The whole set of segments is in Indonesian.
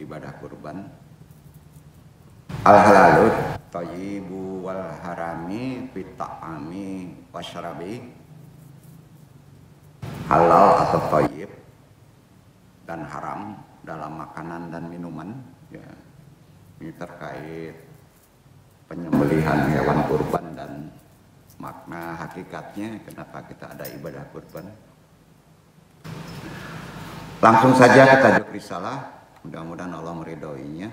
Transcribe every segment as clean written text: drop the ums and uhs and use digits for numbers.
ibadah kurban. Al-halalut thayyibu wal harami bita'ami wasyarabi. Halal atau thayyib dan haram dalam makanan dan minuman, ya. Ini terkait penyembelihan hewan kurban dan makna hakikatnya kenapa kita ada ibadah kurban. Langsung saja ke tajuk risalah, mudah-mudahan Allah meridhoinya.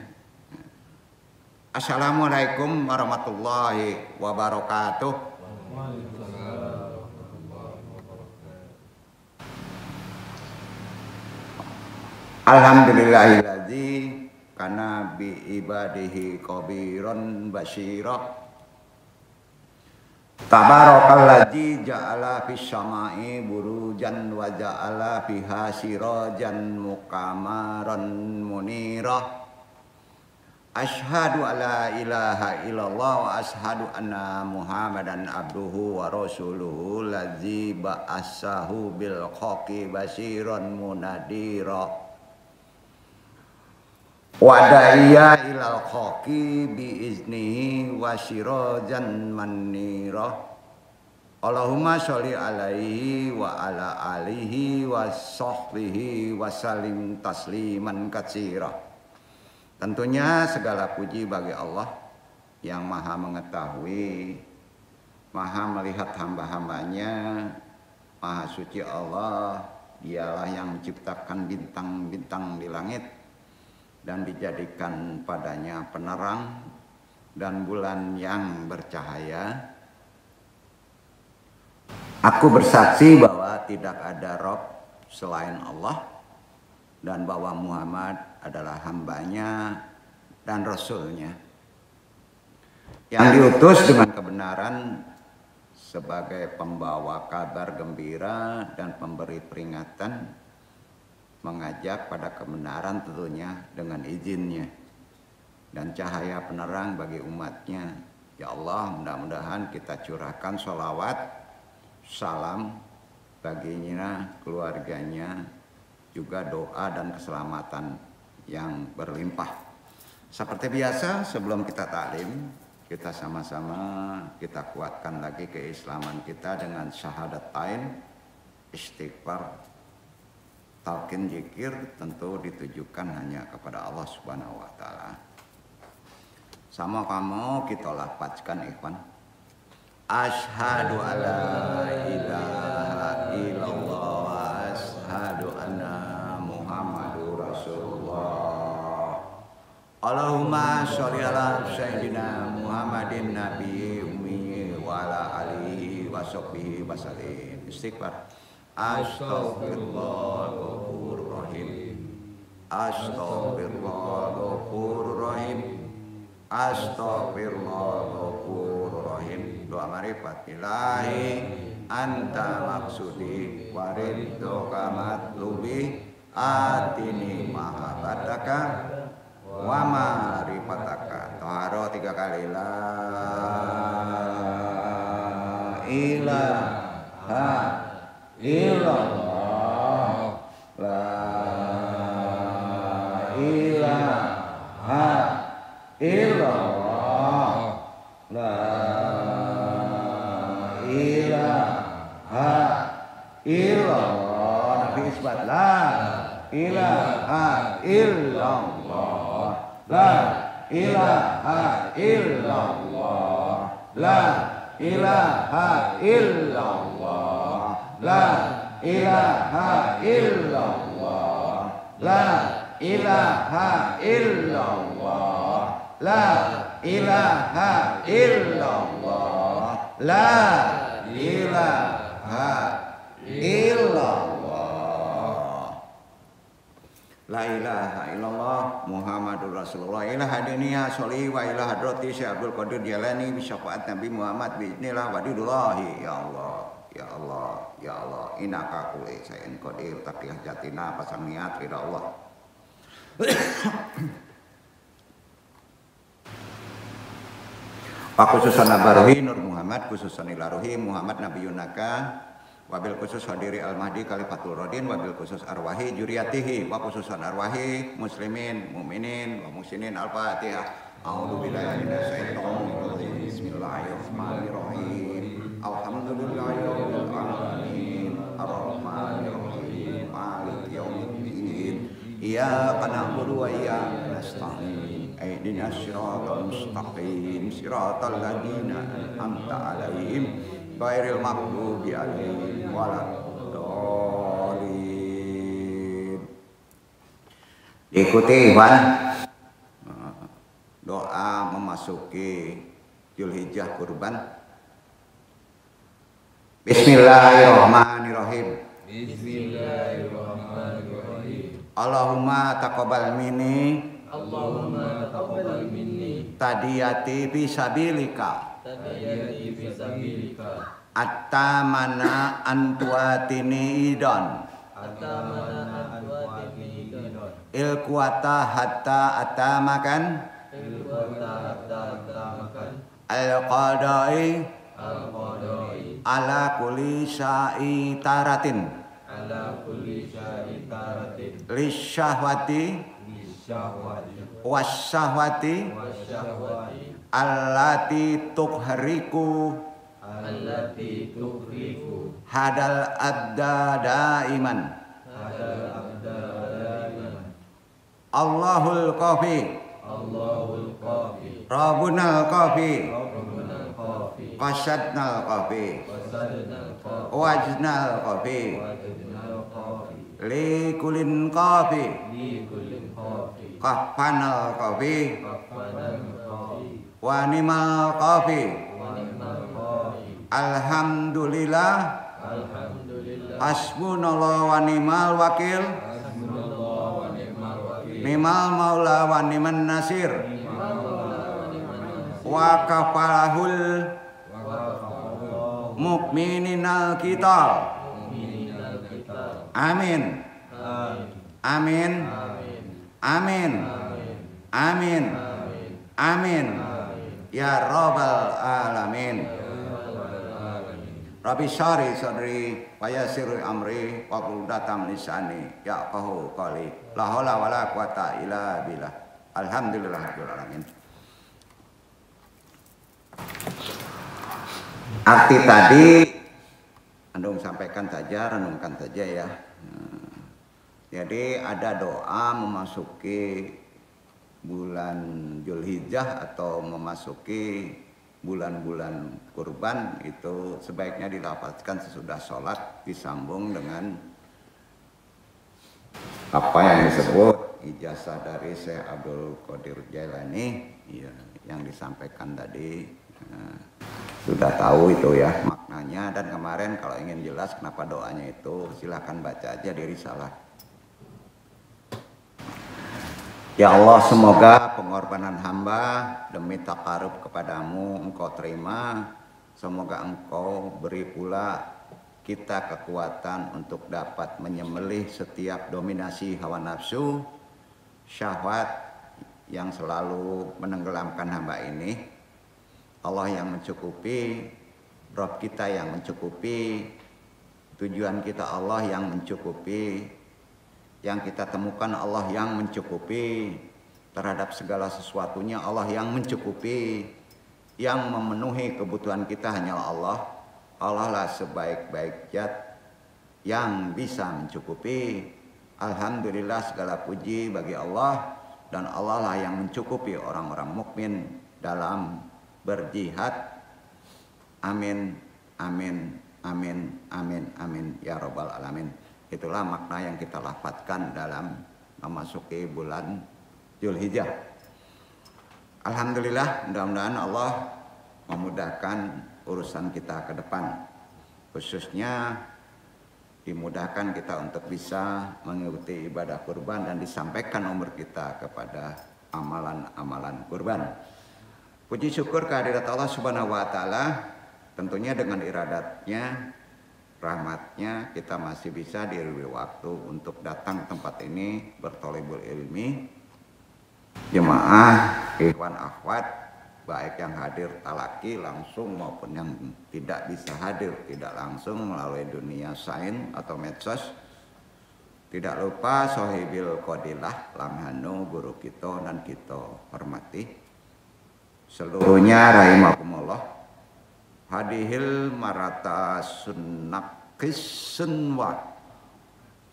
Assalamualaikum warahmatullahi wabarakatuh. Alhamdulillahilladzi kana bi ibadihi qabiran basyira. Tabarakalladzi ja'ala fis samai burujan wa ja'ala fiha sirajan muqamaran munira. Asyhadu alla ilaha illallah wa asyhadu anna Muhammadan abduhu wa rasuluhu ladzi ba'asahu bil haqqi basyiran munadira. Wadaiya ilal haqqi biiznihi wa sirajan manira. Allahumma sholli alaihi wa ala alihi wa sahbihi wa salim tasliman katsira. Tentunya segala puji bagi Allah yang maha mengetahui, maha melihat hamba-hambanya, maha suci Allah. Dialah yang menciptakan bintang-bintang di langit dan dijadikan padanya penerang dan bulan yang bercahaya. Aku bersaksi bahwa tidak ada Rob selain Allah dan bahwa Muhammad adalah hambanya dan Rasulnya yang diutus dengan kebenaran sebagai pembawa kabar gembira dan pemberi peringatan, mengajak pada kebenaran tentunya dengan izinnya, dan cahaya penerang bagi umatnya. Ya Allah, mudah-mudahan kita curahkan sholawat, salam baginya, keluarganya, juga doa dan keselamatan yang berlimpah. Seperti biasa, sebelum kita taklim, kita sama-sama kita kuatkan lagi keislaman kita dengan syahadatain, istighfar, talqin, zikir, tentu ditujukan hanya kepada Allah Subhanahu wa taala. Sama kamu kita lafazkan ikhwan. Asyhadu alla ilaha illallah wa asyhadu anna Muhammadur Rasulullah. Allahumma sholli ala sayyidina Muhammadin nabiyyi ummi wa ala alihi wa sahbihi wasallim. Istighfar. Astaghfirullahaladzim. Astaghfirullahaladzim. Astaghfirullahaladzim. Doa marifat. Ilahi anta maksudi wariddoka matlubi atini mahabbataka wa marifataka. Taharo 3 kali. La ilaha illallah, la ilaha illallah, la ilaha illallah. Nabi isbat la ilaha illallah, la ilaha illallah, la ilaha illallah, la ilaha illallah, la ilaha illallah, la ilaha illallah, la ilaha illallah. La ilaha illallah Muhammadur Rasulullah. Ilaha dunia sholli wa ilaha hadrati Syekh Abdul Qadir Jalani bi syafaat Nabi Muhammad bi idznillah wadidullahi. Ya Allah, ya Allah, ya Allah, innaka kulli syai'in qadir. Taqiyah jatina pasang niat ridha Allah. Pak khususan Nabaruhi Nur Muhammad, khususan Ilaruhi Muhammad Nabi Yunaka, wabil khusus hadiri al-mahdi kalifatul rodin, wabil khusus arwahi juriyatihi, wa khususan arwahi muslimin, mu'minin, wa muslimin. Al-Fatihah. A'udzu billahi minasyaitonir rajim. Bismillahirrahmanirrahim. Alhamdulillahirabbil alamin. Arrahmanir rahim. Maliki yaumiddin. Iyyaka na'budu wa iyyaka nasta'in. Ihdinas siratal mustaqim. Siratal ladzina an'amta 'alaihim ghairil maghdubi 'alaihim waladdallin. Ikuti Ikhwan doa memasuki Dzulhijjah kurban. Bismillahirrahmanirrahim. Bismillahirrahmanirrahim. Allahumma taqabbal minni, Allahumma taqabbal minni tadiyati fisabilika, tadiyati fisabilika, atamana antuatini idon, atamana antuatini idon, ilkuata hatta atamakan, ilkuata hatta atamakan, al-qadai, al-qadai, ala kulli syai taratin, ala kulli syai taratin, lisyahwati, lisyahwati, wasyahwati, wasyahwati, allati tukhriku, allati tukhriku, hadal abda daiman, hadal abda daiman. Allahul qafi, Allahul qafi, Rabunal qafi qasadnal qafi wajnal qafi li kulin qafi qafanal qafi wanimal qafi alhamdulillah hasbunallah wa ni'mal wakil ni'mal maula wa ni'man nasir wa kafalahul mukmininal kitab. Amin. Amin. Amin. Amin. Amin. Ya rabbal alamin. Rabbi syari sadri wa yassir amri wa qul datam lisani ya qahu qali la haula wala quwata illa billah. Alhamdulillahirabbil alamin. Arti tadi Andung sampaikan saja, renungkan saja ya. Jadi ada doa memasuki bulan Zulhijjah atau memasuki bulan-bulan kurban, itu sebaiknya dilafazkan sesudah sholat, disambung dengan apa yang disebut ijazah dari Syekh Abdul Qadir Jailani ya, yang disampaikan tadi. Sudah tahu itu ya maknanya, dan kemarin kalau ingin jelas kenapa doanya itu silahkan baca aja di risalah. Ya Allah, semoga pengorbanan hamba demi takarub kepadamu Engkau terima. Semoga Engkau beri pula kita kekuatan untuk dapat menyembelih setiap dominasi hawa nafsu, syahwat yang selalu menenggelamkan hamba ini. Allah yang mencukupi, Rabb kita yang mencukupi, tujuan kita Allah yang mencukupi, yang kita temukan Allah yang mencukupi, terhadap segala sesuatunya Allah yang mencukupi, yang memenuhi kebutuhan kita hanyalah Allah. Allah lah sebaik-baik zat yang bisa mencukupi. Alhamdulillah, segala puji bagi Allah, dan Allah lah yang mencukupi orang-orang mukmin dalam berjihad. Amin, amin, amin, amin, amin ya rabbal alamin. Itulah makna yang kita lafadzkan dalam memasuki bulan Zulhijjah. Alhamdulillah, mudah-mudahan Allah memudahkan urusan kita ke depan, khususnya dimudahkan kita untuk bisa mengikuti ibadah kurban dan disampaikan umur kita kepada amalan-amalan kurban. Puji syukur kehadirat Allah Subhanahu wa taala, tentunya dengan iradatnya, rahmatnya kita masih bisa diberi waktu untuk datang ke tempat ini bertolibul ilmi. Jemaah, ikhwan akhwat, baik yang hadir talaki langsung maupun yang tidak bisa hadir tidak langsung melalui dunia sain atau medsos. Tidak lupa sohibil qadilah lamhanu guru kita dan kita hormati. Seluruhnya rahimahumullah. Hadihil marata sunnakis sunwa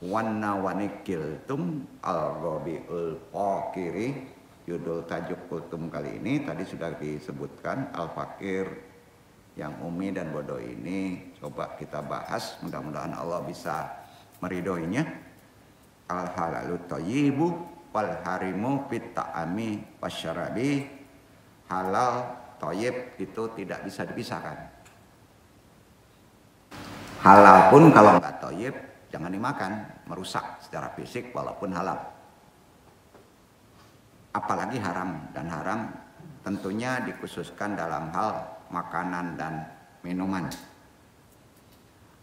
wanna wanikiltum al-rabi'ul fakiri. Judul tajuk kultum kali ini tadi sudah disebutkan, al-fakir yang umi dan bodoh ini. Coba kita bahas, mudah-mudahan Allah bisa meridhoinya. Al-halalu thayyibu wal harimu fit ta'ami wasyarabi. Halal, thayyib itu tidak bisa dipisahkan. Halal pun kalau nggak thayyib jangan dimakan, merusak secara fisik walaupun halal. Apalagi haram, dan haram tentunya dikhususkan dalam hal makanan dan minuman.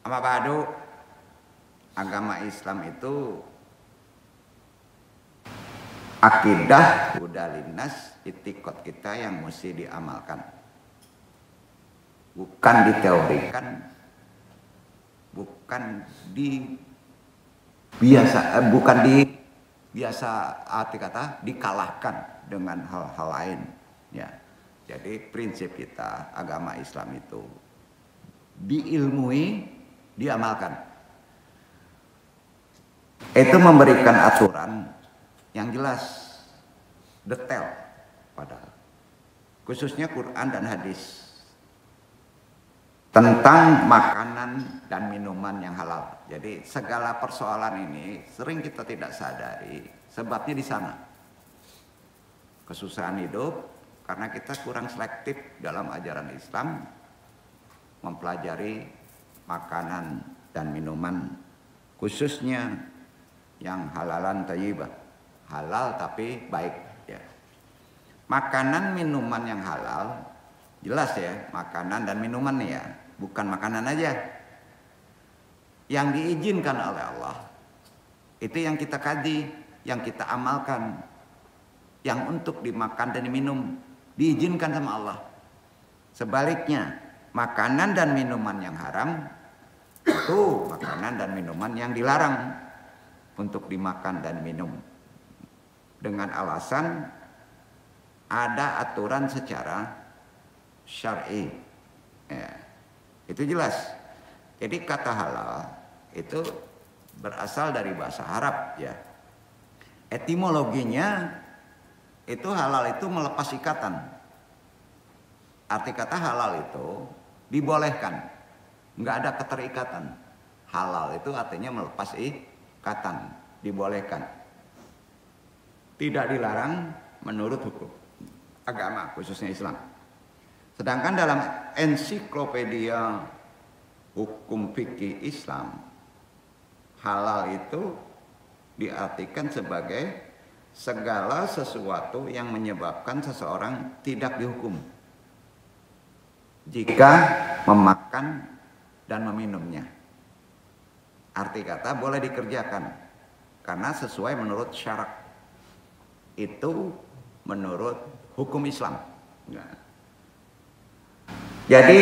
Amma ba'du, agama Islam itu akidah hudalinnas, itikad kita yang mesti diamalkan, bukan diteorikan, bukan di biasa arti kata dikalahkan dengan hal-hal lain ya. Jadi prinsip kita agama Islam itu diilmui, diamalkan. Itu memberikan aturan yang jelas, detail padahal. khususnya Quran dan hadis tentang makanan dan minuman yang halal. Jadi segala persoalan ini sering kita tidak sadari sebabnya di sana. Kesusahan hidup karena kita kurang selektif dalam ajaran Islam mempelajari makanan dan minuman, khususnya yang halalan thayyibah, halal tapi baik ya. Makanan minuman yang halal jelas ya, makanan dan minuman ya, bukan makanan aja. Yang diizinkan oleh Allah itu yang kita kaji, yang kita amalkan. Yang untuk dimakan dan diminum diizinkan sama Allah. Sebaliknya, makanan dan minuman yang haram itu makanan dan minuman yang dilarang untuk dimakan dan minum dengan alasan ada aturan secara syar'i ya, itu jelas. Jadi kata halal itu berasal dari bahasa Arab ya, etimologinya itu halal itu melepas ikatan. Arti kata halal itu dibolehkan, nggak ada keterikatan. Halal itu artinya melepas ikatan, dibolehkan, tidak dilarang menurut hukum agama khususnya Islam. Sedangkan dalam ensiklopedia hukum fikih Islam, halal itu diartikan sebagai segala sesuatu yang menyebabkan seseorang tidak dihukum jika memakan dan meminumnya. Arti kata boleh dikerjakan karena sesuai menurut syarak. Itu menurut hukum Islam. Nah, jadi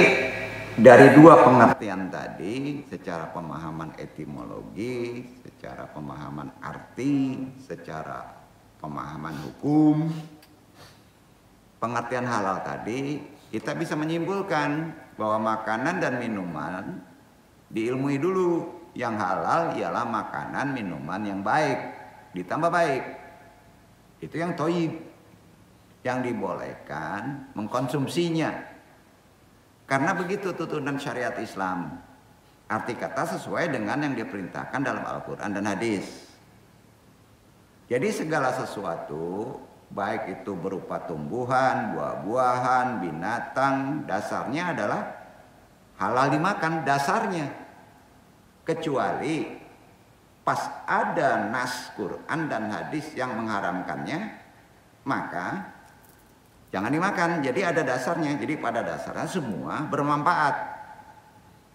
dari dua pengertian tadi, secara pemahaman etimologi, secara pemahaman arti, secara pemahaman hukum, pengertian halal tadi, kita bisa menyimpulkan bahwa makanan dan minuman diilmui dulu. Yang halal ialah makanan minuman yang baik, ditambah baik. Itu yang thayyib, yang dibolehkan mengkonsumsinya. Karena begitu tuntunan syariat Islam. Arti kata sesuai dengan yang diperintahkan dalam Al-Quran dan hadis. Jadi segala sesuatu, baik itu berupa tumbuhan, buah-buahan, binatang, dasarnya adalah halal dimakan, dasarnya. Kecuali pas ada nas Quran dan hadis yang mengharamkannya, maka jangan dimakan. Jadi ada dasarnya. Jadi pada dasarnya semua bermanfaat.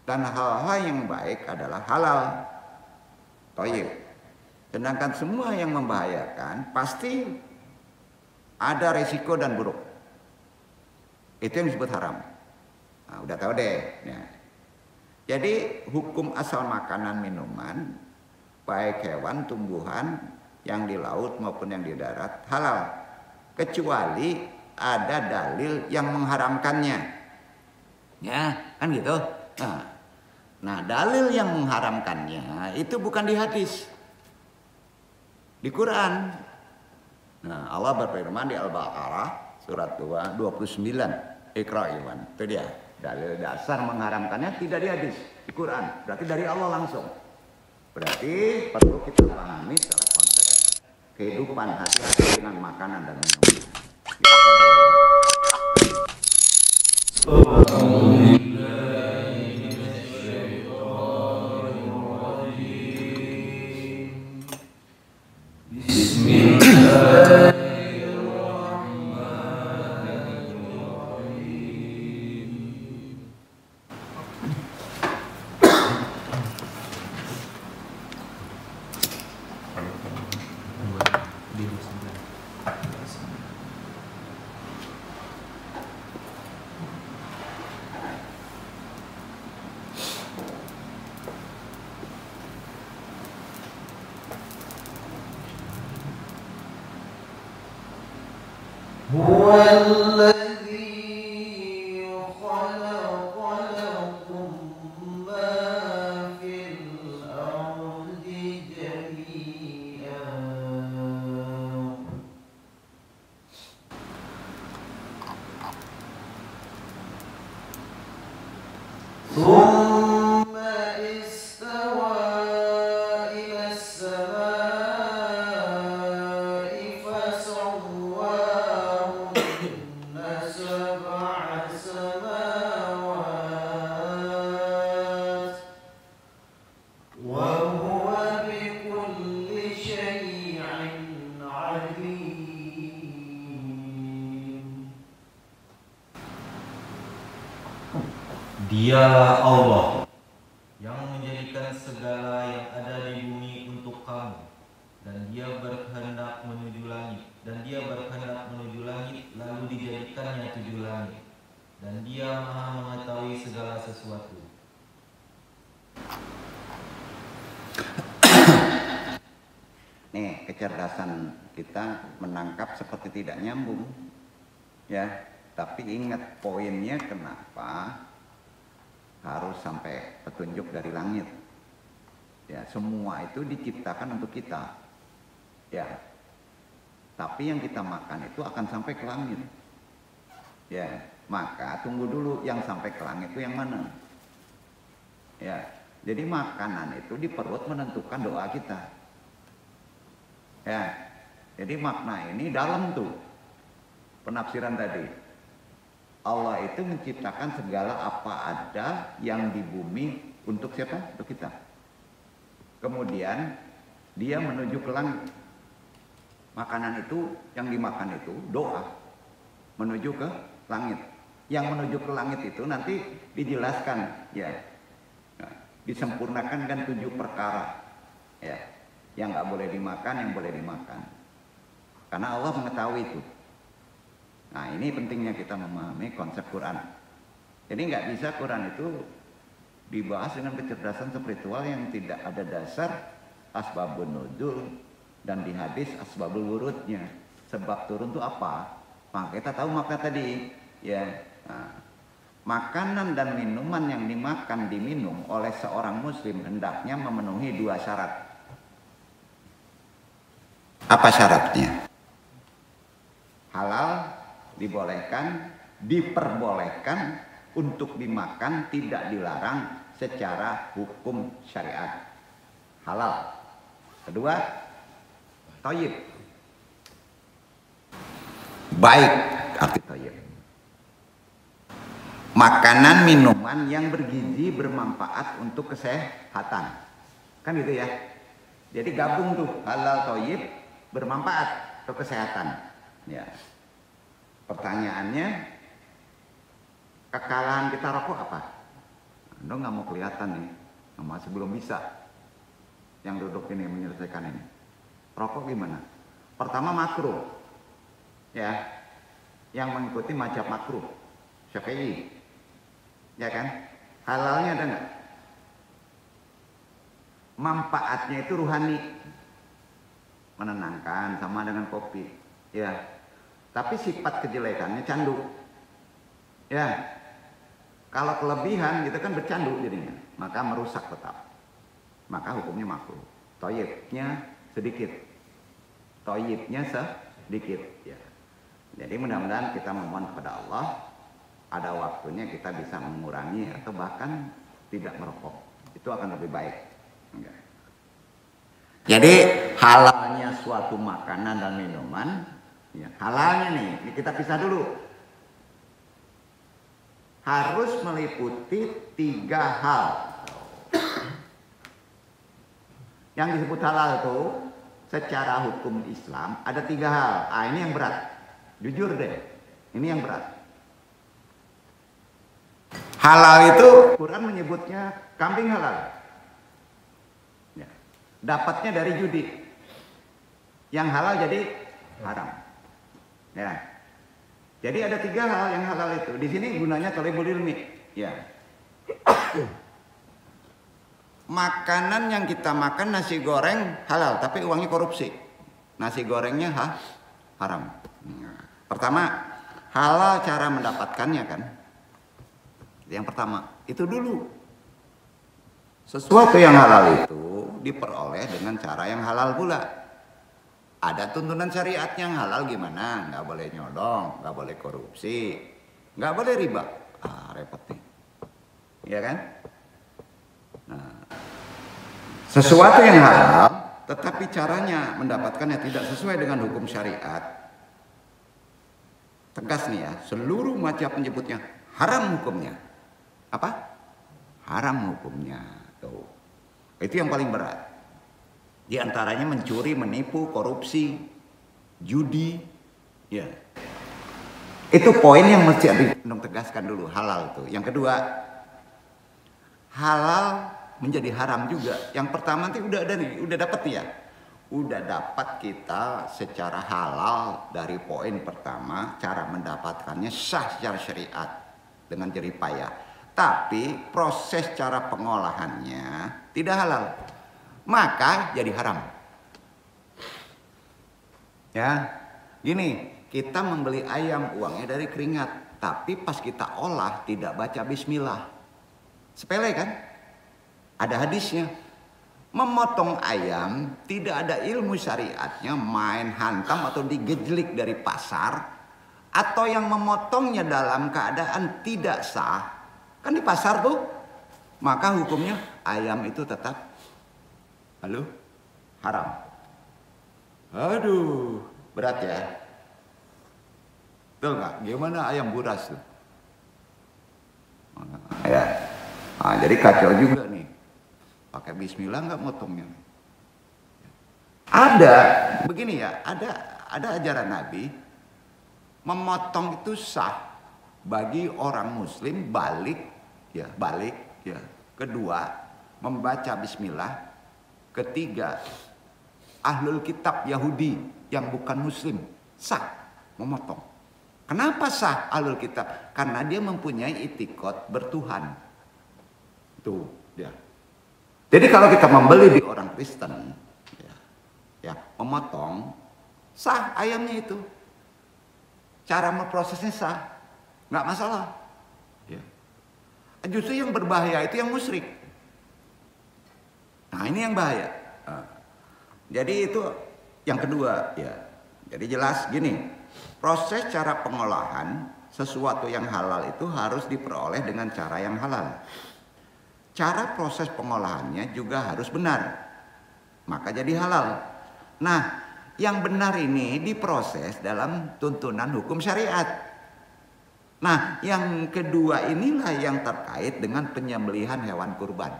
Dan hal-hal yang baik adalah halal, thayyib. Sedangkan semua yang membahayakan pasti ada resiko dan buruk. Itu yang disebut haram. Nah, udah tahu deh. Ya. Jadi hukum asal makanan minuman, baik hewan, tumbuhan, yang di laut maupun yang di darat, halal. Kecuali ada dalil yang mengharamkannya. Ya, kan gitu. Nah, dalil yang mengharamkannya itu bukan di hadis. Di Quran. Nah, Allah berfirman di Al-Baqarah surat 2 29. Iqra iwan. Itu dia. Dalil dasar mengharamkannya tidak di hadis, di Quran. Berarti dari Allah langsung. Berarti perlu kita pahami secara konteks kehidupan hati-hati dengan makanan dan minuman. هو الذي خلق لكم ما في الأرض جميعا ثم استوى إلى السماء فسواهن سبع سماوات وهو بكل شيء عليم. Dialah Allah yang menjadikan segala yang ada di bumi untuk kamu, dan Dia berkehendak menuju langit, lalu dijadikannya 7 langit, dan Dia Maha mengetahui segala sesuatu. Nih, kecerdasan kita menangkap seperti tidak nyambung, ya. Tapi ingat poinnya, kenapa harus sampai petunjuk dari langit? Ya, semua itu diciptakan untuk kita, ya. Tapi yang kita makan itu akan sampai ke langit, ya. Maka tunggu dulu, yang sampai ke langit itu yang mana? Ya, jadi makanan itu di perut menentukan doa kita. Ya, jadi makna ini dalam tuh penafsiran tadi. Allah itu menciptakan segala apa ada yang di bumi untuk siapa? Untuk kita. Kemudian Dia menuju ke langit. Makanan itu yang dimakan itu doa menuju ke langit. Yang menuju ke langit itu nanti dijelaskan, ya. Nah, disempurnakan dengan 7 perkara, ya. Yang nggak boleh dimakan, yang boleh dimakan. Karena Allah mengetahui itu. Nah, ini pentingnya kita memahami konsep Quran. Jadi nggak bisa Quran itu dibahas dengan kecerdasan spiritual yang tidak ada dasar asbabun nuzul, dan di hadis asbabul wurudnya. Sebab turun itu apa? Maka kita tahu makna tadi, ya. Nah, makanan dan minuman yang dimakan diminum oleh seorang muslim hendaknya memenuhi 2 syarat. Apa syaratnya? Halal, dibolehkan, diperbolehkan untuk dimakan, tidak dilarang secara hukum syariat. Halal. Kedua, thayyib. Baik, arti thayyib. Makanan, minuman yang bergizi, bermanfaat untuk kesehatan. Kan gitu ya. Jadi gabung tuh, halal, thayyib, bermanfaat untuk kesehatan. Ya. Pertanyaannya, kekalahan kita rokok apa? Anda nggak mau kelihatan nih, masih belum bisa yang duduk ini menyelesaikan ini. Rokok gimana? Pertama makruh, ya, yang mengikuti mazhab makruh, Syafi'i, ya kan? Halalnya ada nggak? Manfaatnya itu ruhani, menenangkan, sama dengan kopi, ya. Tapi sifat kejelekannya candu, ya. Kalau kelebihan gitu kan bercandu jadinya, maka merusak tetap. Maka hukumnya makruh. Thayyibnya sedikit, thayyibnya sedikit, ya. Jadi mudah-mudahan kita memohon kepada Allah, ada waktunya kita bisa mengurangi atau bahkan tidak merokok. Itu akan lebih baik. Enggak. Jadi halalnya suatu makanan dan minuman, ya, halalnya nih, ini kita pisah dulu. Harus meliputi 3 hal. Yang disebut halal itu secara hukum Islam ada 3 hal. Ah, ini yang berat. Jujur deh, ini yang berat. Halal itu Quran menyebutnya kambing halal. Ya. Dapatnya dari judi. Yang halal jadi haram. Ya. Jadi ada 3 hal yang halal itu. Di sini gunanya thalibul ilmi. Ya. Makanan yang kita makan, nasi goreng halal, tapi uangnya korupsi. Nasi gorengnya haram. Pertama, halal cara mendapatkannya kan. Yang pertama, itu dulu. Sesuatu yang halal itu diperoleh dengan cara yang halal pula. Ada tuntunan syariat yang halal gimana? Nggak boleh nyodong, nggak boleh korupsi, nggak boleh riba. Ah, repot nih. ya kan? Nah, sesuatu yang halal, tetapi caranya mendapatkannya tidak sesuai dengan hukum syariat. Tegas nih ya, seluruh mazhab menyebutnya haram hukumnya. Apa? Haram hukumnya. Tuh. Itu yang paling berat. Di antaranya mencuri, menipu, korupsi, judi, ya. Itu poin yang mesti tegaskan dulu, halal tuh. Yang kedua, halal menjadi haram juga. Yang pertama nanti udah ada nih, udah dapat ya. Udah dapat kita secara halal dari poin pertama, cara mendapatkannya sah secara syariat dengan jerih payah. Tapi proses cara pengolahannya tidak halal, maka jadi haram. Ya, gini, kita membeli ayam uangnya dari keringat, tapi pas kita olah tidak baca bismillah. Sepele kan? Ada hadisnya. Memotong ayam tidak ada ilmu syariatnya, main hantam atau digejlik dari pasar, atau yang memotongnya dalam keadaan tidak sah, kan di pasar tuh, maka hukumnya ayam itu tetap haram. Aduh, berat ya. Betul nggak? Gimana ayam buras tuh? Ya. Nah, jadi kacau juga nih. Pakai bismillah nggak motongnya? Ada begini ya, ada ajaran Nabi memotong itu sah bagi orang Muslim balik ya. Kedua, membaca bismillah. Ketiga, ahlul kitab Yahudi yang bukan Muslim sah memotong. Kenapa sah ahlul kitab? Karena dia mempunyai itikad bertuhan. Tuh dia. Jadi kalau kita membeli di orang Kristen, ya memotong, sah ayamnya itu. Cara memprosesnya sah, nggak masalah. Ya. Justru yang berbahaya itu yang musyrik. Nah ini yang bahaya. Nah, jadi itu yang kedua, ya. Jadi jelas gini, proses cara pengolahan sesuatu yang halal itu harus diperoleh dengan cara yang halal. Cara proses pengolahannya juga harus benar, maka jadi halal. Nah, yang benar ini diproses dalam tuntunan hukum syariat. Nah, yang kedua inilah yang terkait dengan penyembelihan hewan kurban.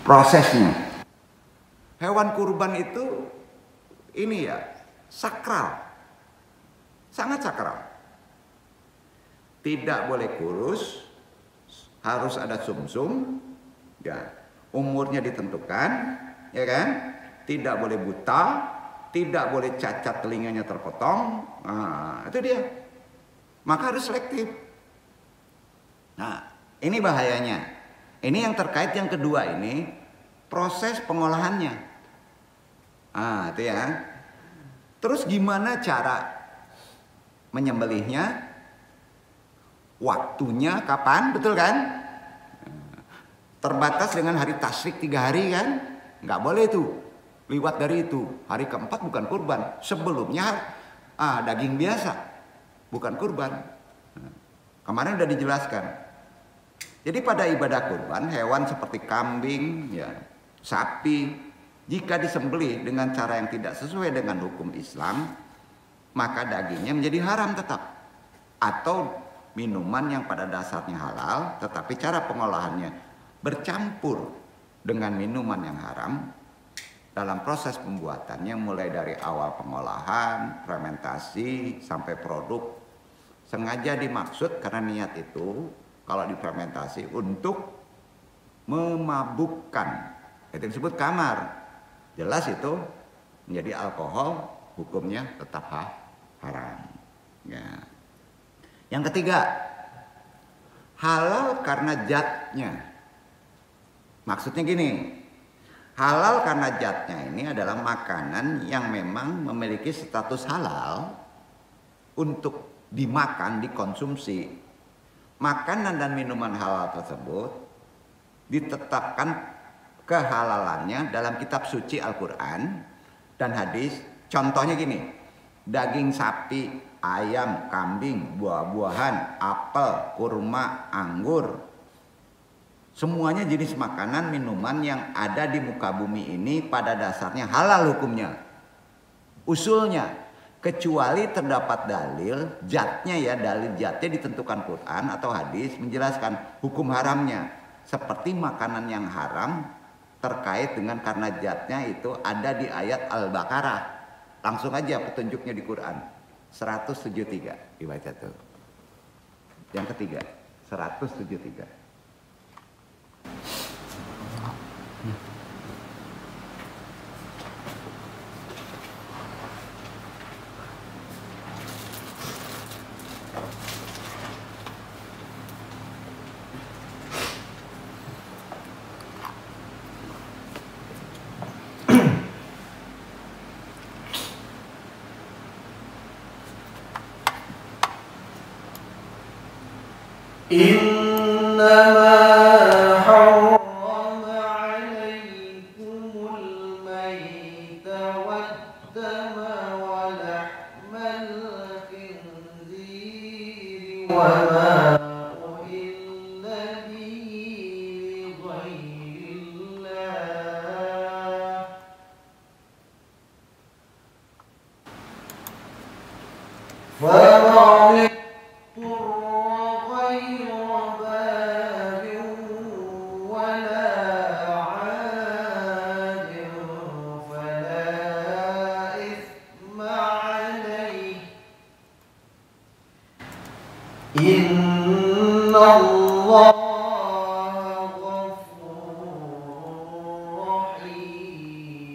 Prosesnya. Hewan kurban itu ini ya, sakral. Sangat sakral. Tidak boleh kurus. Harus ada sumsum, ya. Umurnya ditentukan, ya kan? Tidak boleh buta, tidak boleh cacat telinganya terpotong. Nah, itu dia. Maka harus selektif. Nah, ini bahayanya. Ini yang terkait yang kedua ini, proses pengolahannya. Ah, itu ya. Terus gimana cara menyembelihnya? Waktunya kapan, betul kan? Terbatas dengan hari tasyrik 3 hari kan? Nggak boleh tuh lewat dari itu. Hari keempat bukan kurban, sebelumnya daging biasa, bukan kurban. Kemarin udah dijelaskan. Jadi pada ibadah kurban, hewan seperti kambing, ya, sapi, jika disembelih dengan cara yang tidak sesuai dengan hukum Islam, maka dagingnya menjadi haram tetap. Atau minuman yang pada dasarnya halal, tetapi cara pengolahannya bercampur dengan minuman yang haram. Dalam proses pembuatannya mulai dari awal pengolahan, fermentasi, sampai produk, sengaja dimaksud karena niat itu kalau difermentasi untuk memabukkan. Itu disebut kamar. Jelas itu menjadi alkohol, hukumnya tetap haram. Ya. Yang ketiga, halal karena zatnya. Maksudnya gini, halal karena zatnya ini adalah makanan yang memang memiliki status halal untuk dimakan, dikonsumsi. Makanan dan minuman halal tersebut ditetapkan kehalalannya dalam kitab suci Al-Quran dan hadis. Contohnya gini, daging sapi, ayam, kambing, buah-buahan, apel, kurma, anggur. Semuanya jenis makanan, minuman yang ada di muka bumi ini pada dasarnya halal hukumnya. Usulnya, kecuali terdapat dalil jatnya ya, dalil jatnya ditentukan Quran atau hadis menjelaskan hukum haramnya. Seperti makanan yang haram terkait dengan karena jatnya itu ada di ayat Al-Baqarah. Langsung aja petunjuknya di Quran. 173 dibaca tuh. Yang ketiga, 173. إنما حرم عليكم الميت والدم ولحم الخنزير وما أهل به لغير الله فمن Inna Allah ghafurur rahim.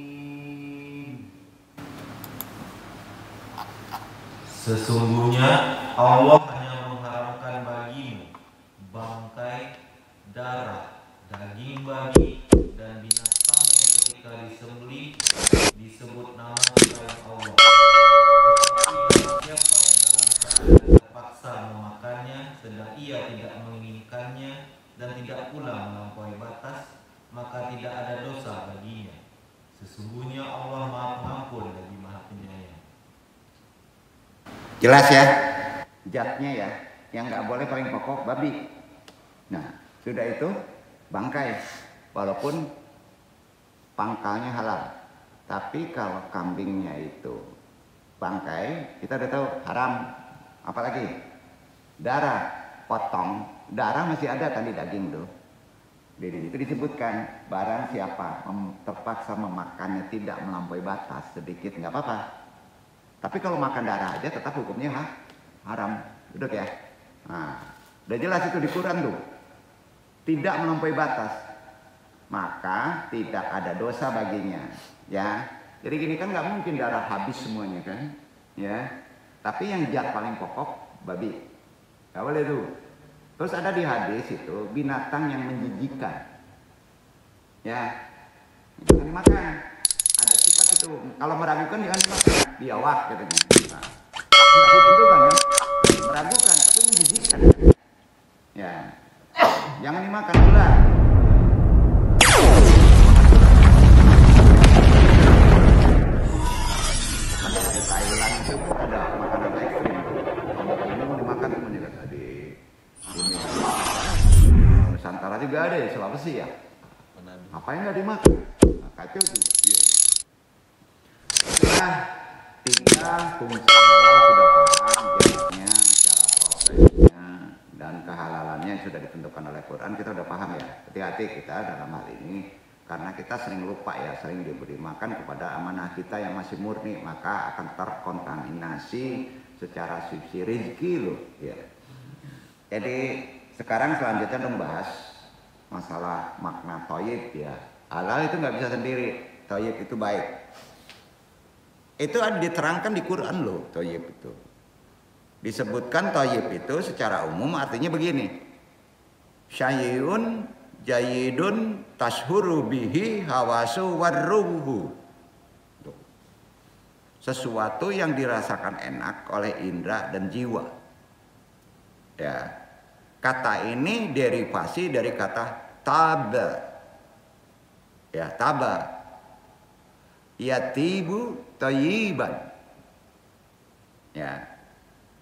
Sesungguhnya Allah hanya mengharamkan bagimu bangkai, darah, daging babi, dan binatang yang ketika disembelih disebut nama selain Allah. Tetapi siapa yang dalam keadaan terpaksa memakannya sedang ia tidak menginginkannya dan tidak pula melampaui batas, maka tidak ada dosa baginya. Sesungguhnya Allah Maha Pengampun lagi Maha Penyayang. Jelas ya, zatnya ya, yang nggak boleh paling pokok babi. Nah, sudah itu bangkai, walaupun pangkalnya halal. Tapi kalau kambingnya itu bangkai, kita udah tahu haram. Apalagi darah, potong, darah masih ada tadi daging tuh. Jadi itu disebutkan barang siapa terpaksa memakannya tidak melampaui batas sedikit nggak apa-apa. Tapi kalau makan darah aja tetap hukumnya haram, duduk ya. Nah, udah jelas itu di Quran tuh. Tidak melampaui batas, maka tidak ada dosa baginya. Ya, jadi gini kan nggak mungkin darah habis semuanya kan, ya. Tapi yang zat paling pokok babi, nggak boleh tuh. Terus ada di hadis itu binatang yang menjijikan, ya, itu kan dimakan. Ada sifat itu, kalau meragukan jangan dimakan, biawak katanya. Nah, itu kan ya, meragukan tapi menjijikan, ya, jangan dimakan ular. Di Thailand itu ada makanan ekstrim. Ini mau dimakan semuanya kan di Nusantara juga ada di Sulawesi ya. Apa yang nggak dimakan? Nah, kacau tuh. Iya. Nah, 3 fungsi halal sudah paham jenisnya, cara prosesnya, dan kehalalannya sudah ditentukan oleh Quran. Kita udah paham ya. Hati-hati kita dalam hal ini. Karena kita sering lupa ya, sering diberi makan kepada amanah kita yang masih murni, maka akan terkontaminasi secara sisi rezeki loh ya. Jadi sekarang selanjutnya dong bahas masalah makna thayyib ya. Halal itu nggak bisa sendiri, thayyib itu baik. Itu ada diterangkan di Quran loh, thayyib itu. Disebutkan thayyib itu secara umum artinya begini. Syai'un jayyidun tashhuru bihi hawasu warruhu. Sesuatu yang dirasakan enak oleh indera dan jiwa. Ya. Kata ini derivasi dari kata taba. Ya, taba. Yatibu thayyiban. Ya.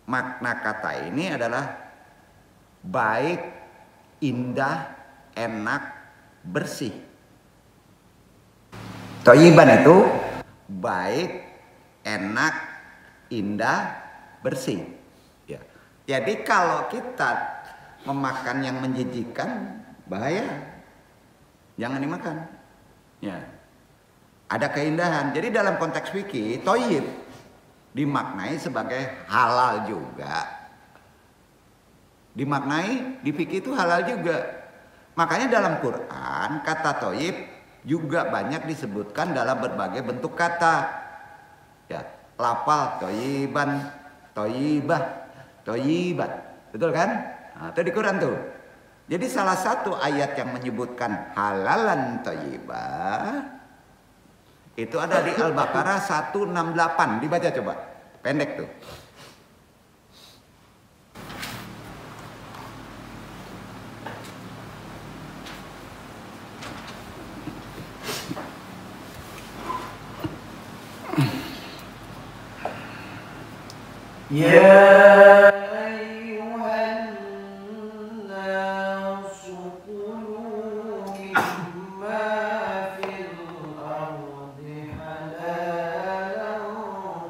Makna kata ini adalah baik, indah, enak, bersih. Thayyiban itu baik, enak, indah, bersih. Ya. Jadi kalau kita memakan yang menjijikkan, bahaya. Jangan dimakan. Ya. Ada keindahan. Jadi dalam konteks fikih, thayyib dimaknai sebagai halal juga. Dimaknai di fikih itu halal juga. Makanya dalam Quran kata thayyib juga banyak disebutkan dalam berbagai bentuk kata. Ya, lafal thayyiban, thayyibah, thayyibat. Betul kan? Nah, itu di Quran tuh. Jadi salah satu ayat yang menyebutkan halalan thayyibah itu ada di Al-Baqarah 168. Dibaca coba. Pendek tuh. يا أيها الناس كلوا مما في الأرض حلالا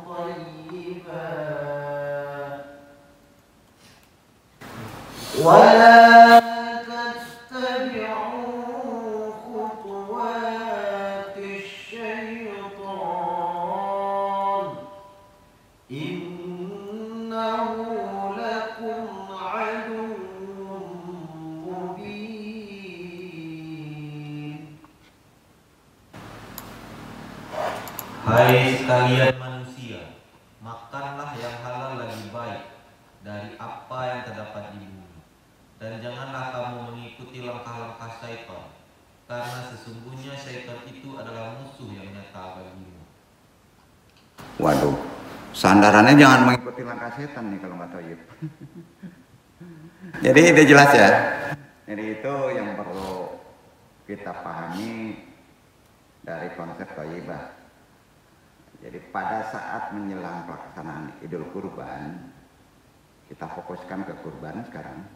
طيبا ولا تتبعوا خطوات الشيطان إنه لكم عدو مبين. Hai sekalian manusia, makanlah yang halal lagi baik dari apa yang terdapat di bumi. Dan janganlah kamu mengikuti langkah-langkah syaitan, karena sesungguhnya syaitan itu adalah musuh yang nyata bagimu. Waduh, sandarannya jangan mengikuti langkah setan nih kalau nggak thayyib. Jadi itu jelas ya. Jadi itu yang perlu kita pahami dari konsep thayyibah. Jadi pada saat menjelang pelaksanaan Idul Kurban, kita fokuskan ke kurban sekarang.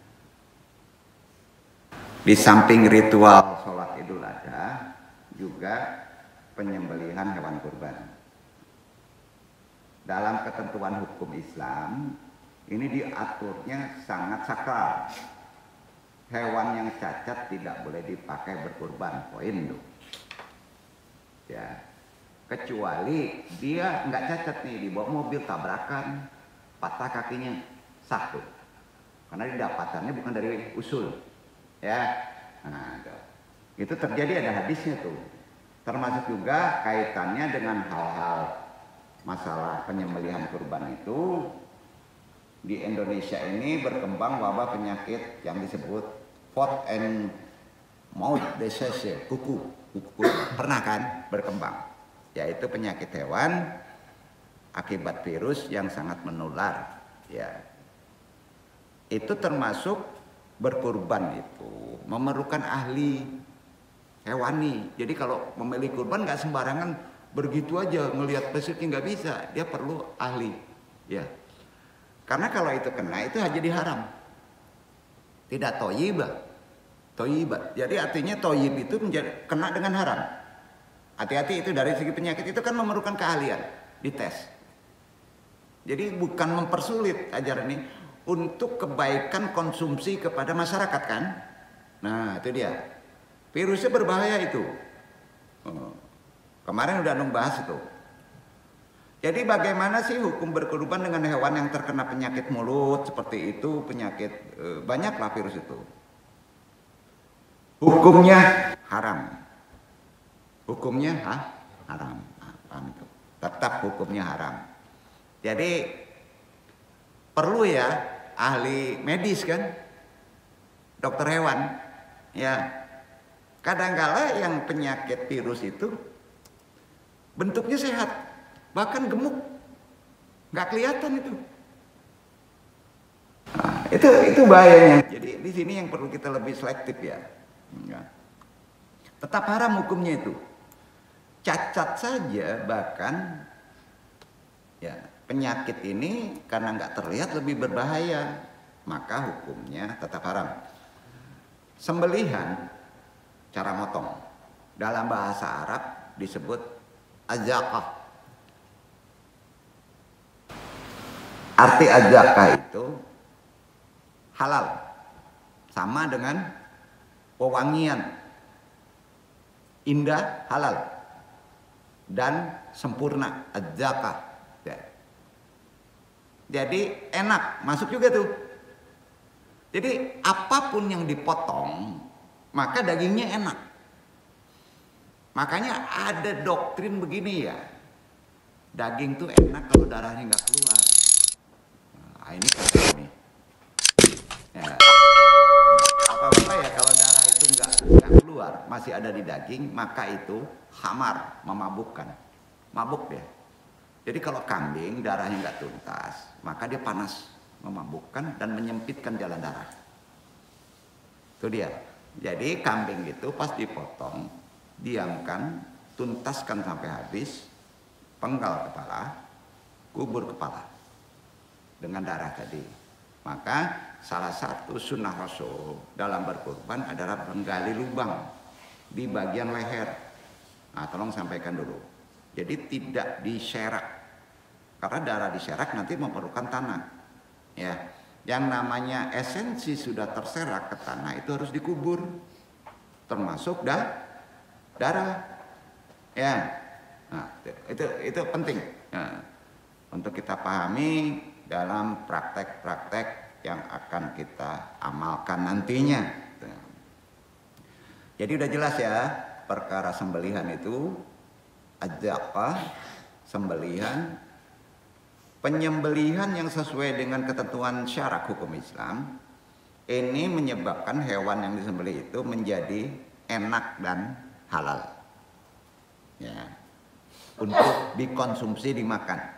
Di samping ritual sholat Idul Adha, juga penyembelihan hewan kurban. Dalam ketentuan hukum Islam, ini diaturnya sangat sakral. Hewan yang cacat tidak boleh dipakai berkurban, poin tuh. Ya, kecuali dia nggak cacat nih, dibawa mobil tabrakan, patah kakinya, sah tuh. Karena didapatannya bukan dari usul, ya. Nah, itu terjadi, ada hadisnya tuh. Termasuk juga kaitannya dengan hal-hal masalah penyembelihan kurban itu. Di Indonesia ini berkembang wabah penyakit yang disebut foot and mouth disease, kuku. Pernah kan berkembang, yaitu penyakit hewan akibat virus yang sangat menular. Ya, itu termasuk berkurban itu memerlukan ahli hewani. Jadi kalau memilih kurban nggak sembarangan begitu aja ngelihat pesertnya, nggak bisa, dia perlu ahli. Ya, karena kalau itu kena itu jadi haram, tidak thayyibah. Thayyibah. Jadi artinya thayyib itu menjadi kena dengan haram. Hati-hati itu dari segi penyakit itu kan memerlukan keahlian, dites. Jadi bukan mempersulit ajaran ini untuk kebaikan konsumsi kepada masyarakat kan. Nah itu dia. Virusnya berbahaya itu. Kemarin udah membahas itu. Jadi bagaimana sih hukum berkurban dengan hewan yang terkena penyakit mulut seperti itu, penyakit banyaklah virus itu. Hukumnya haram. Hukumnya haram. Paham itu. Tetap hukumnya haram. Jadi perlu ya ahli medis kan, dokter hewan. Ya, kadangkala yang penyakit virus itu bentuknya sehat, bahkan gemuk, nggak kelihatan itu. Nah, itu bahayanya. Jadi di sini yang perlu kita lebih selektif ya. Tetap haram hukumnya itu. Cacat saja bahkan ya penyakit ini karena nggak terlihat lebih berbahaya, maka hukumnya tetap haram. Sembelihan, cara motong, dalam bahasa Arab disebut azaqah. Arti azaqah itu halal, sama dengan pewangian, indah, halal, dan sempurna, azaqah. Jadi enak, masuk juga tuh. Jadi apapun yang dipotong, maka dagingnya enak. Makanya ada doktrin begini ya, daging tuh enak kalau darahnya nggak keluar. Nah, ini kata ini. Ya. Apabila ya kalau darah itu nggak keluar, masih ada di daging, maka itu khamar, memabukkan, mabuk dia. Jadi kalau kambing darahnya nggak tuntas, maka dia panas, memabukkan dan menyempitkan jalan darah. Itu dia. Jadi kambing itu pas dipotong, diamkan, tuntaskan sampai habis, penggal kepala, kubur kepala dengan darah tadi. Maka salah satu sunnah Rasul dalam berkurban adalah menggali lubang di bagian leher. Nah, tolong sampaikan dulu. Jadi tidak diserak, karena darah diserak nanti memerlukan tanah. Ya, yang namanya esensi sudah terserak ke tanah itu harus dikubur, termasuk darah. Ya, nah, itu penting untuk kita pahami dalam praktek-praktek yang akan kita amalkan nantinya. Jadi udah jelas ya, perkara sembelihan itu adzaqah, sembelihan, penyembelihan yang sesuai dengan ketentuan syarak hukum Islam ini menyebabkan hewan yang disembelih itu menjadi enak dan halal, ya, untuk dikonsumsi, dimakan.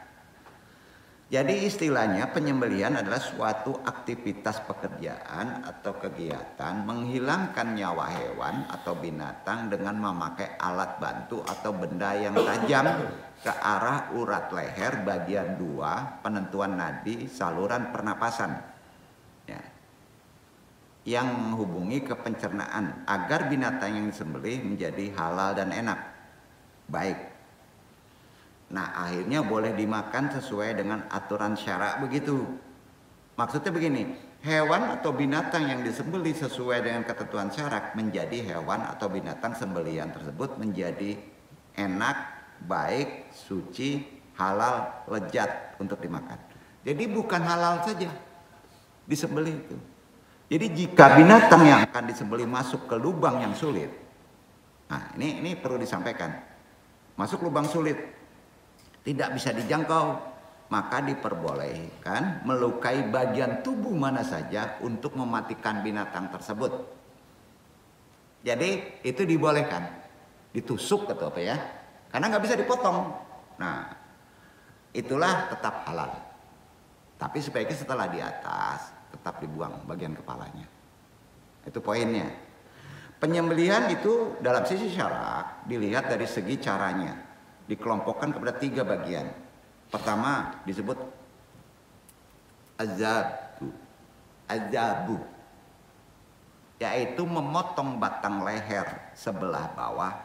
Jadi istilahnya penyembelihan adalah suatu aktivitas pekerjaan atau kegiatan menghilangkan nyawa hewan atau binatang dengan memakai alat bantu atau benda yang tajam ke arah urat leher bagian 2 penentuan nadi saluran pernapasan, ya, yang menghubungi ke pencernaan agar binatang yang disembelih menjadi halal dan enak, baik. Nah, akhirnya boleh dimakan sesuai dengan aturan syarak begitu. Maksudnya begini, hewan atau binatang yang disembelih sesuai dengan ketentuan syarak menjadi hewan atau binatang sembelihan tersebut menjadi enak, baik, suci, halal, lezat untuk dimakan. Jadi bukan halal saja disembelih itu. Jadi jika binatang yang akan disembelih masuk ke lubang yang sulit, nah ini perlu disampaikan, masuk lubang sulit, tidak bisa dijangkau, maka diperbolehkan melukai bagian tubuh mana saja untuk mematikan binatang tersebut. Jadi itu dibolehkan, ditusuk atau apa ya, karena nggak bisa dipotong. Nah, itulah tetap halal. Tapi sebaiknya setelah di atas tetap dibuang bagian kepalanya. Itu poinnya. Penyembelihan itu dalam sisi syarak dilihat dari segi caranya. Dikelompokkan kepada 3 bagian. Pertama disebut azabu, yaitu memotong batang leher sebelah bawah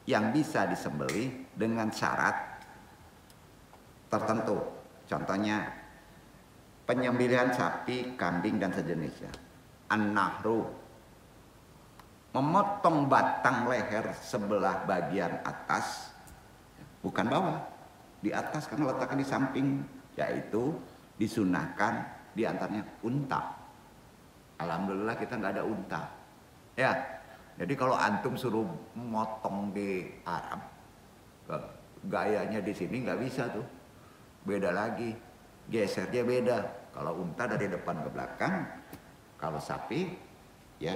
yang bisa disembelih dengan syarat tertentu. Contohnya penyembelihan sapi, kambing dan sejenisnya. An-nahru, memotong batang leher sebelah bagian atas, bukan bawah, di atas, karena letakkan di samping, yaitu disunahkan diantaranya unta. Alhamdulillah kita nggak ada unta, ya. Jadi kalau antum suruh motong di Arab, gayanya di sini nggak bisa tuh, beda lagi, gesernya beda. Kalau unta dari depan ke belakang, kalau sapi ya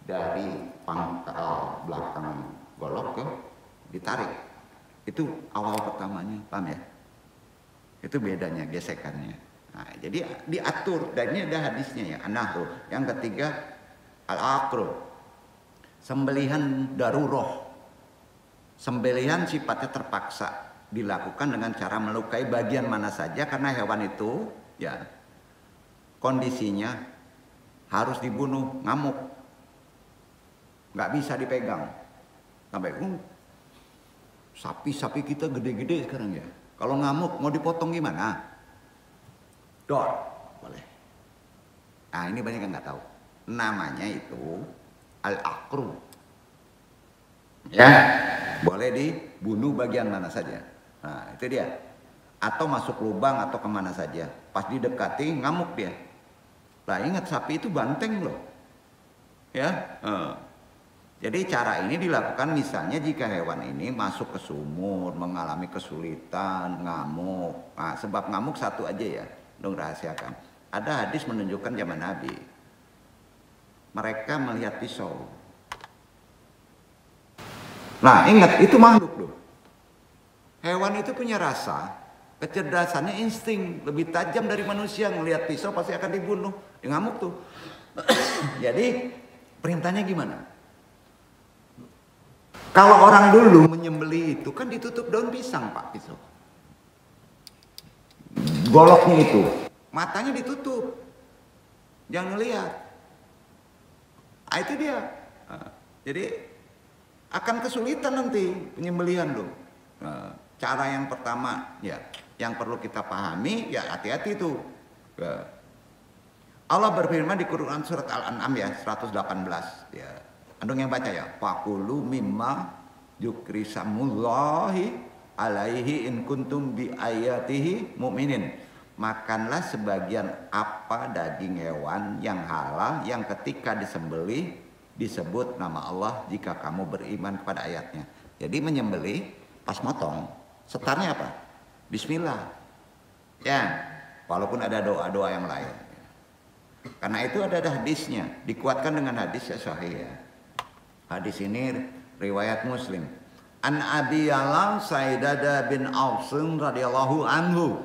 dari pangkal belakang golok ke ditarik. Itu awal pertamanya, paham ya? Itu bedanya, gesekannya. Nah, jadi diatur, dan ini ada hadisnya ya, an-nahru. Yang ketiga, al-aqru, sembelihan daruroh. Sembelihan sifatnya terpaksa, dilakukan dengan cara melukai bagian mana saja, karena hewan itu ya kondisinya harus dibunuh, ngamuk, nggak bisa dipegang. Sampai sapi kita gede-gede sekarang ya, kalau ngamuk mau dipotong gimana? Dor, boleh. Nah ini banyak yang nggak tahu, namanya itu al-aqru. Ya, boleh dibunuh bagian mana saja. Nah itu dia. Atau masuk lubang atau kemana saja. Pas didekati ngamuk dia. Lah ingat, sapi itu banteng loh. Ya. Jadi cara ini dilakukan misalnya jika hewan ini masuk ke sumur, mengalami kesulitan, ngamuk. Nah, sebab ngamuk satu aja ya, dong rahasiakan. Ada hadis menunjukkan zaman Nabi. Mereka melihat pisau. Nah ingat, itu makhluk loh. Hewan itu punya rasa, kecerdasannya insting, lebih tajam dari manusia. Ngelihat pisau pasti akan dibunuh. Dia ngamuk tuh. Jadi perintahnya gimana? Kalau orang dulu menyembelih itu kan ditutup daun pisang Pak, pisau. Goloknya itu, matanya ditutup, jangan ngelihat. Ah itu dia. Jadi akan kesulitan nanti penyembelihan loh. Cara yang pertama ya, yang perlu kita pahami ya, hati-hati itu. Allah berfirman di Quran surat Al-An'am ya 118 ya. Andung yang baca ya. Fakulu mimma yukrisamullahi alaihi in kuntum bi ayatihi mu'minin. Makanlah sebagian apa daging hewan yang halal yang ketika disembelih disebut nama Allah jika kamu beriman kepada ayatnya. Jadi menyembelih pas motong setarnya apa? Bismillah. Ya, walaupun ada doa-doa yang lain. Karena itu ada hadisnya, dikuatkan dengan hadis ya sahih ya. Hadis ini riwayat Muslim. An Abi Ya'la Saidada bin Ausun radhiyallahu anhu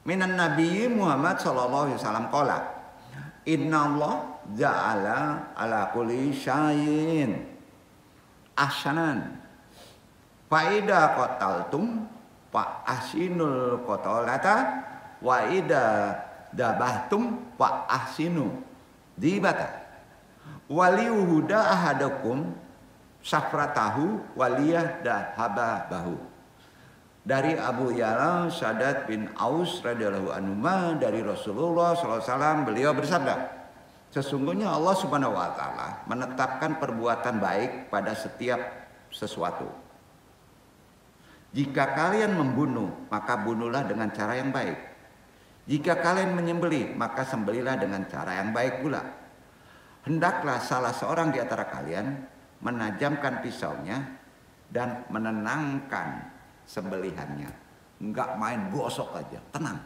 minan Nabi Muhammad sallallahu alaihi wasallam qala inna Allah ja'ala ala kulli syai'in ahsanan fa idza qataltum fa ahsinul qatalata wa idza dabahtum fa ahsinu dibata waliuhuda ahadakum safratahu waliyah dahabahu. Dari Abu Ya'la Sadat bin Aus radhiyallahu anhu dari Rasulullah SAW, beliau bersabda, sesungguhnya Allah Subhanahu wa taala menetapkan perbuatan baik pada setiap sesuatu. Jika kalian membunuh, maka bunuhlah dengan cara yang baik. Jika kalian menyembelih, maka sembelihlah dengan cara yang baik pula. Hendaklah salah seorang di antara kalian menajamkan pisaunya dan menenangkan sembelihannya. Enggak main gosok aja, tenang.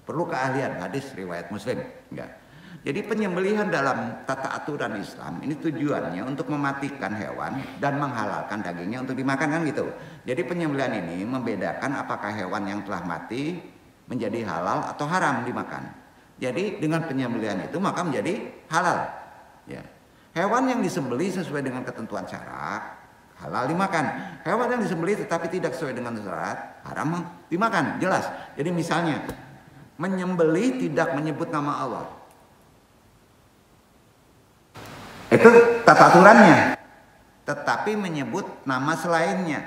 Perlu keahlian, hadis riwayat Muslim. Enggak. Jadi penyembelihan dalam tata aturan Islam ini tujuannya untuk mematikan hewan dan menghalalkan dagingnya untuk dimakan kan gitu. Jadi penyembelihan ini membedakan apakah hewan yang telah mati menjadi halal atau haram dimakan. Jadi dengan penyembelihan itu maka menjadi halal. Ya. Hewan yang disembelih sesuai dengan ketentuan syarak halal dimakan. Hewan yang disembelih tetapi tidak sesuai dengan syarat haram dimakan, jelas. Jadi misalnya menyembelih tidak menyebut nama Allah, itu tata aturannya, tetapi menyebut nama selainnya.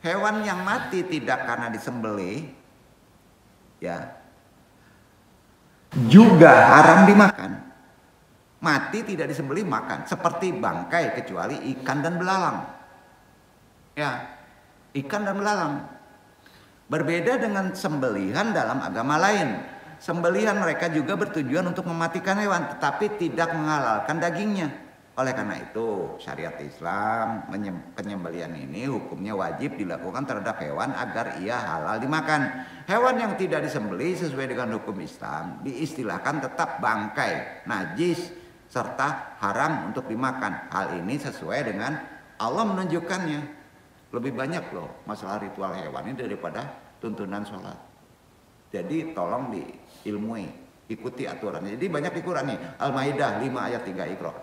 Hewan yang mati tidak karena disembelih ya juga haram dimakan. Mati tidak disembelih makan, seperti bangkai kecuali ikan dan belalang. Ya, ikan dan belalang. Berbeda dengan sembelihan dalam agama lain. Sembelihan mereka juga bertujuan untuk mematikan hewan, tetapi tidak menghalalkan dagingnya. Oleh karena itu, syariat Islam penyembelihan ini hukumnya wajib dilakukan terhadap hewan agar ia halal dimakan. Hewan yang tidak disembelih sesuai dengan hukum Islam diistilahkan tetap bangkai, najis, serta haram untuk dimakan. Hal ini sesuai dengan Allah menunjukkannya. Lebih banyak loh masalah ritual hewan ini daripada tuntunan sholat. Jadi tolong diilmui, ikuti aturannya. Jadi banyak di Quran nih. Al-Maidah 5 ayat 3 Iqra.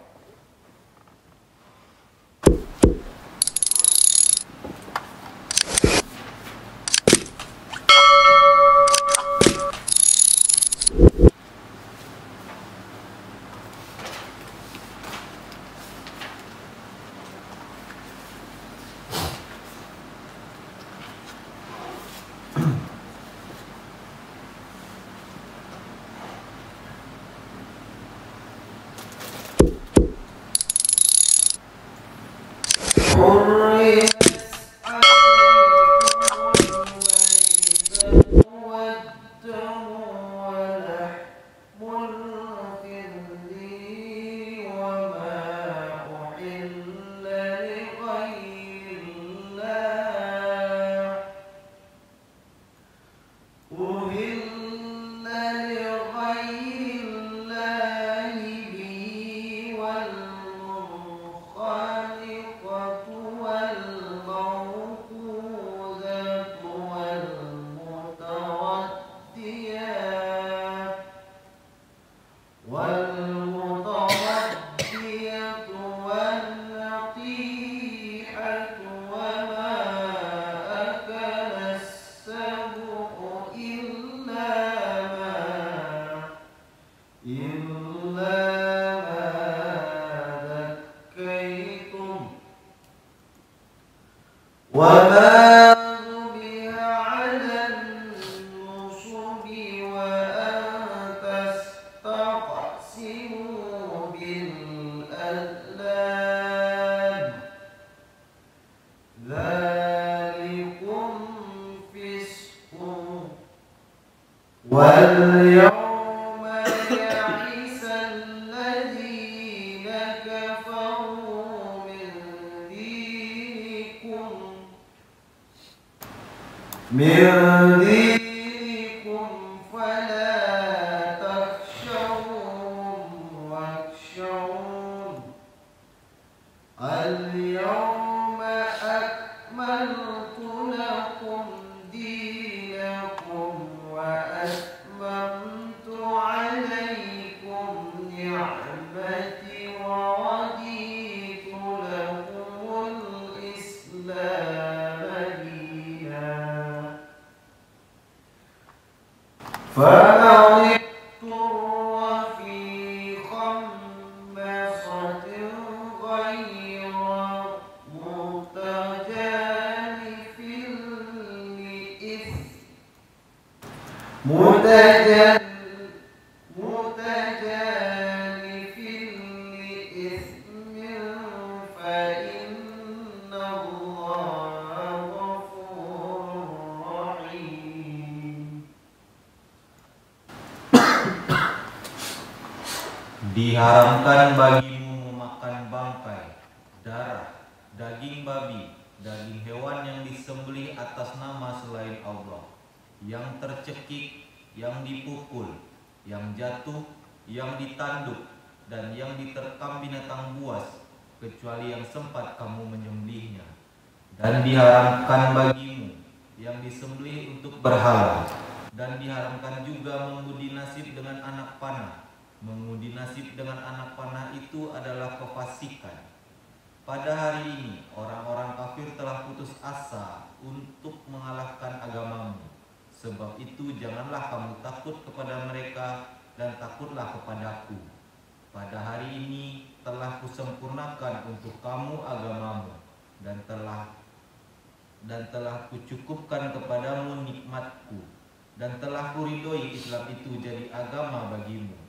من دينكم فلا تخشوهم واخشون اليوم أكملت لكم دينكم وأتممت عليكم نعمتي ورضيت لكم الإسلام دينا فمن اضطر في خمسة غير متجانف لإثم متجانف لإثم فإن الله غفور رحيم. Diharamkan bagimu memakan bangkai, darah, daging babi, daging hewan yang disembelih atas nama selain Allah, yang tercekik, yang dipukul, yang jatuh, yang ditanduk, dan yang diterkam binatang buas, kecuali yang sempat kamu menyembelihnya. Dan diharamkan bagimu yang disembelih untuk berhala, dan diharamkan juga mengundi nasib dengan anak panah. Mengundi nasib dengan anak panah itu adalah kefasikan. Pada hari ini orang-orang kafir telah putus asa untuk mengalahkan agamamu. Sebab itu janganlah kamu takut kepada mereka dan takutlah kepadaku. Pada hari ini telah kusempurnakan untuk kamu agamamu dan telah kucukupkan kepadamu nikmatku dan telah kuridhoi Islam itu jadi agama bagimu.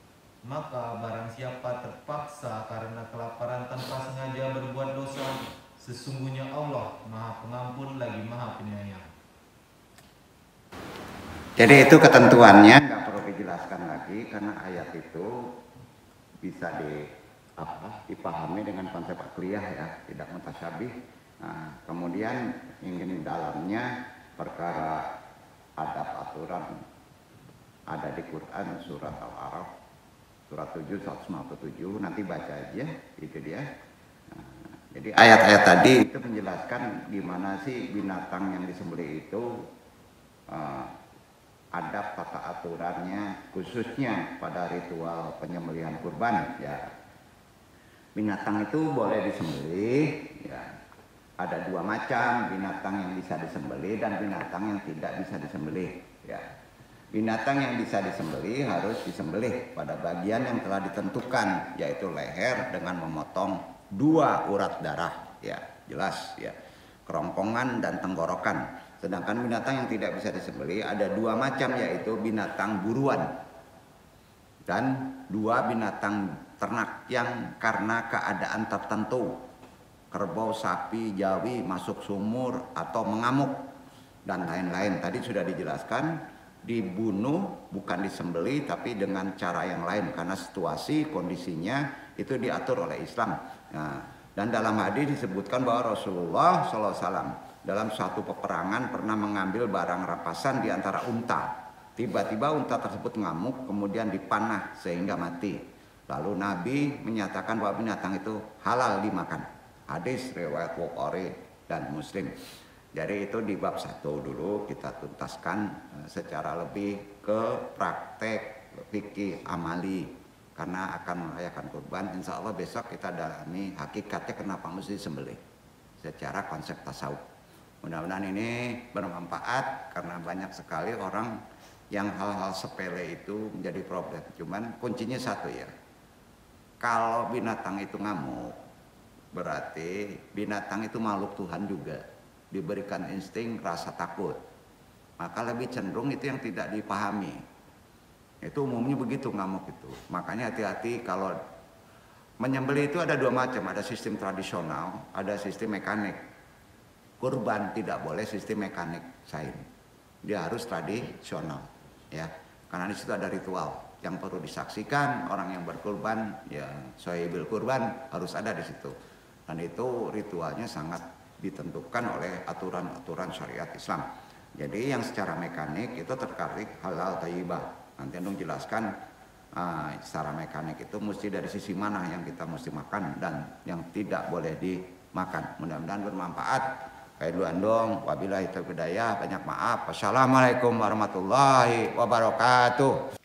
Maka barang siapa terpaksa karena kelaparan tanpa sengaja berbuat dosa, sesungguhnya Allah Maha Pengampun lagi Maha Penyayang. Jadi itu ketentuannya nggak perlu dijelaskan lagi karena ayat itu bisa dipahami dengan konsep akliyah ya, tidak mutasyabih. Nah, kemudian ingin di dalamnya perkara adab aturan ada di Quran surat Al-A'raf surat 7 157, nanti baca aja itu dia. Nah, jadi ayat-ayat tadi itu menjelaskan gimana sih binatang yang disembelih itu adab tata aturannya khususnya pada ritual penyembelihan kurban ya. Binatang itu boleh disembelih ya. Ada dua macam binatang yang bisa disembelih dan binatang yang tidak bisa disembelih ya. Binatang yang bisa disembelih harus disembelih pada bagian yang telah ditentukan, yaitu leher dengan memotong 2 urat darah ya, jelas ya, kerongkongan dan tenggorokan. Sedangkan binatang yang tidak bisa disembelih ada 2 macam, yaitu binatang buruan dan 2 binatang ternak yang karena keadaan tertentu, kerbau, sapi, jawi masuk sumur atau mengamuk dan lain-lain. Tadi sudah dijelaskan, dibunuh bukan disembelih tapi dengan cara yang lain karena situasi kondisinya itu diatur oleh Islam. Nah, dan dalam hadis disebutkan bahwa Rasulullah SAW dalam suatu peperangan pernah mengambil barang rampasan di antara unta. Tiba-tiba unta tersebut ngamuk kemudian dipanah sehingga mati. Lalu Nabi menyatakan bahwa binatang itu halal dimakan. Hadis riwayat Bukhari dan Muslim. Jadi itu di bab 1 dulu kita tuntaskan secara lebih ke praktek fikih amali karena akan merayakan kurban. Insya Allah besok kita dalami hakikatnya kenapa mesti disembelih secara konsep tasawuf. Mudah-mudahan ini bermanfaat karena banyak sekali orang yang hal-hal sepele itu menjadi problem. Cuman kuncinya satu ya, kalau binatang itu ngamuk berarti binatang itu makhluk Tuhan juga, diberikan insting rasa takut, maka lebih cenderung itu yang tidak dipahami. Itu umumnya begitu ngamuk itu. Makanya hati-hati kalau menyembelih itu ada 2 macam, ada sistem tradisional, ada sistem mekanik. Kurban tidak boleh sistem mekanik sain, dia harus tradisional ya, karena di situ ada ritual yang perlu disaksikan. Orang yang berkurban ya sohibil kurban harus ada di situ, dan itu ritualnya sangat ditentukan oleh aturan-aturan syariat Islam. Jadi yang secara mekanik itu terkait halal thayyibah. Nanti Andung jelaskan secara mekanik itu mesti dari sisi mana yang kita mesti makan dan yang tidak boleh dimakan. Mudah-mudahan bermanfaat. Kayak dulu Andung, wabillahi taufiq hidayah, banyak maaf. Wassalamualaikum warahmatullahi wabarakatuh.